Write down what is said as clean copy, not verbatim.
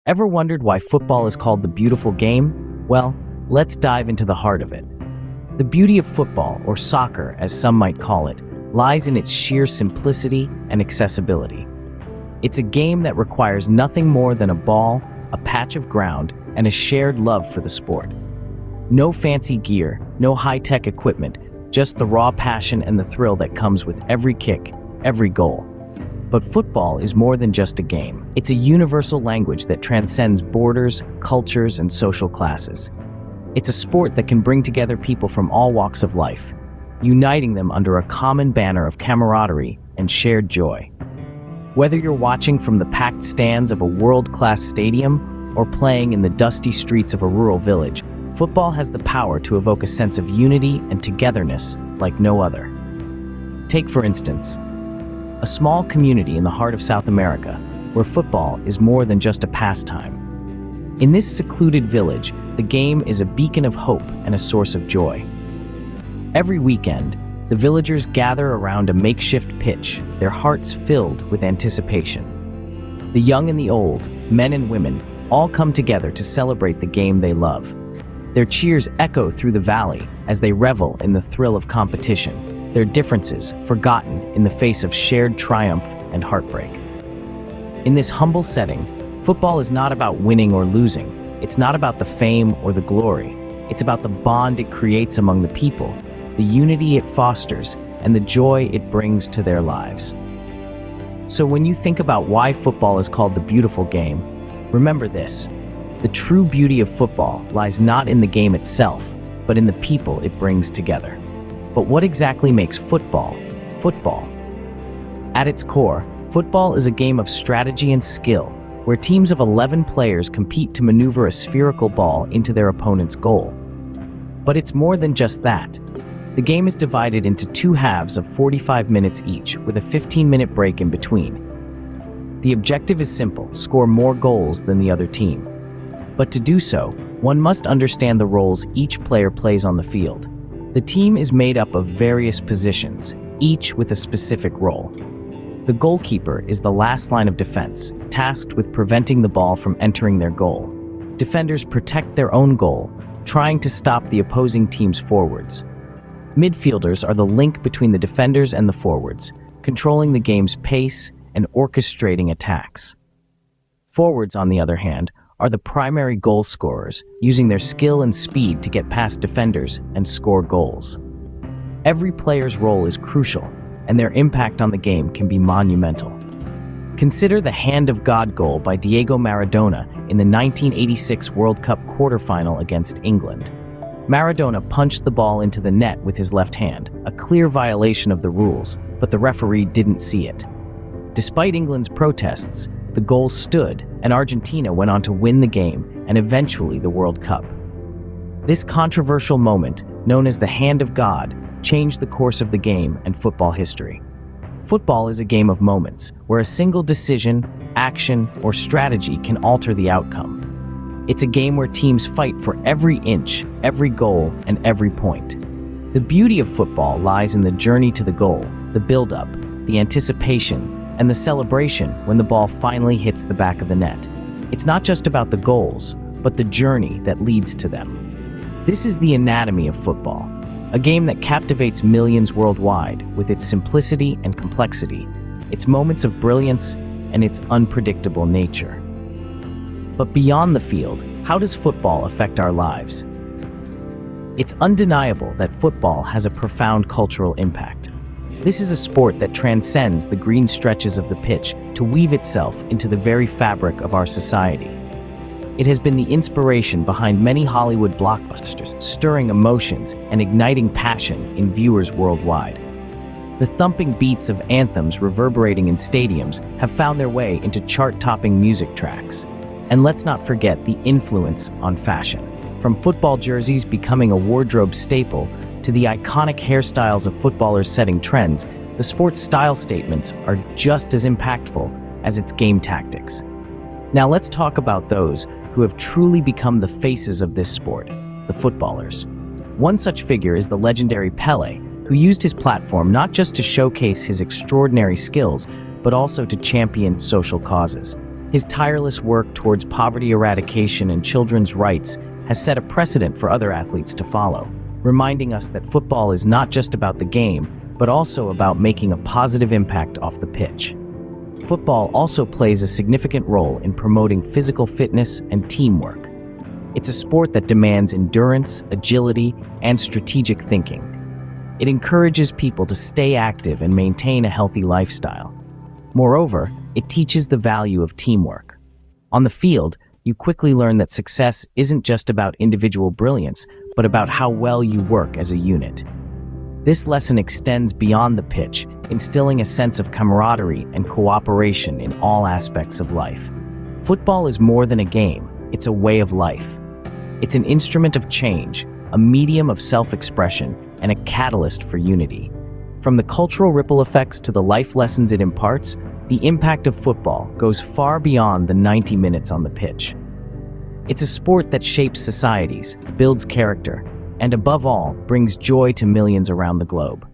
Ever wondered why football is called the beautiful game? Well, let's dive into the heart of it. The beauty of football, or soccer as some might call it, lies in its sheer simplicity and accessibility. It's a game that requires nothing more than a ball, a patch of ground, and a shared love for the sport. No fancy gear, no high-tech equipment, just the raw passion and the thrill that comes with every kick, every goal. But football is more than just a game. It's a universal language that transcends borders, cultures, and social classes. It's a sport that can bring together people from all walks of life, uniting them under a common banner of camaraderie and shared joy. Whether you're watching from the packed stands of a world-class stadium or playing in the dusty streets of a rural village, football has the power to evoke a sense of unity and togetherness like no other. Take, for instance, a small community in the heart of South America, where football is more than just a pastime. In this secluded village, the game is a beacon of hope and a source of joy. Every weekend, the villagers gather around a makeshift pitch, their hearts filled with anticipation. The young and the old, men and women, all come together to celebrate the game they love. Their cheers echo through the valley as they revel in the thrill of competition, their differences forgotten in the face of shared triumph and heartbreak. In this humble setting, football is not about winning or losing. It's not about the fame or the glory. It's about the bond it creates among the people, the unity it fosters, and the joy it brings to their lives. So when you think about why football is called the beautiful game, remember this: the true beauty of football lies not in the game itself, but in the people it brings together. But what exactly makes football, football? At its core, football is a game of strategy and skill, where teams of 11 players compete to maneuver a spherical ball into their opponent's goal. But it's more than just that. The game is divided into two halves of 45 minutes each, with a 15-minute break in between. The objective is simple: score more goals than the other team. But to do so, one must understand the roles each player plays on the field. The team is made up of various positions, each with a specific role. The goalkeeper is the last line of defense, tasked with preventing the ball from entering their goal. Defenders protect their own goal, trying to stop the opposing team's forwards. Midfielders are the link between the defenders and the forwards, controlling the game's pace and orchestrating attacks. Forwards, on the other hand, are the primary goal scorers, using their skill and speed to get past defenders and score goals. Every player's role is crucial, and their impact on the game can be monumental. Consider the Hand of God goal by Diego Maradona in the 1986 World Cup quarterfinal against England. Maradona punched the ball into the net with his left hand, a clear violation of the rules, but the referee didn't see it. Despite England's protests, the goal stood, and Argentina went on to win the game and eventually the World Cup. This controversial moment, known as the Hand of God, changed the course of the game and football history. Football is a game of moments, where a single decision, action, or strategy can alter the outcome. It's a game where teams fight for every inch, every goal, and every point. The beauty of football lies in the journey to the goal, the build-up, the anticipation, and the celebration when the ball finally hits the back of the net. It's not just about the goals, but the journey that leads to them. This is the anatomy of football, a game that captivates millions worldwide with its simplicity and complexity, its moments of brilliance, and its unpredictable nature. But beyond the field, how does football affect our lives? It's undeniable that football has a profound cultural impact. This is a sport that transcends the green stretches of the pitch to weave itself into the very fabric of our society. It has been the inspiration behind many Hollywood blockbusters, stirring emotions and igniting passion in viewers worldwide. The thumping beats of anthems reverberating in stadiums have found their way into chart-topping music tracks. And let's not forget the influence on fashion. From football jerseys becoming a wardrobe staple to the iconic hairstyles of footballers setting trends, the sport's style statements are just as impactful as its game tactics. Now let's talk about those who have truly become the faces of this sport, the footballers. One such figure is the legendary Pelé, who used his platform not just to showcase his extraordinary skills, but also to champion social causes. His tireless work towards poverty eradication and children's rights has set a precedent for other athletes to follow, reminding us that football is not just about the game, but also about making a positive impact off the pitch. Football also plays a significant role in promoting physical fitness and teamwork. It's a sport that demands endurance, agility, and strategic thinking. It encourages people to stay active and maintain a healthy lifestyle. Moreover, it teaches the value of teamwork. On the field, you quickly learn that success isn't just about individual brilliance, but about how well you work as a unit. This lesson extends beyond the pitch, instilling a sense of camaraderie and cooperation in all aspects of life. Football is more than a game, it's a way of life. It's an instrument of change, a medium of self-expression, and a catalyst for unity. From the cultural ripple effects to the life lessons it imparts, the impact of football goes far beyond the 90 minutes on the pitch. It's a sport that shapes societies, builds character, and above all, brings joy to millions around the globe.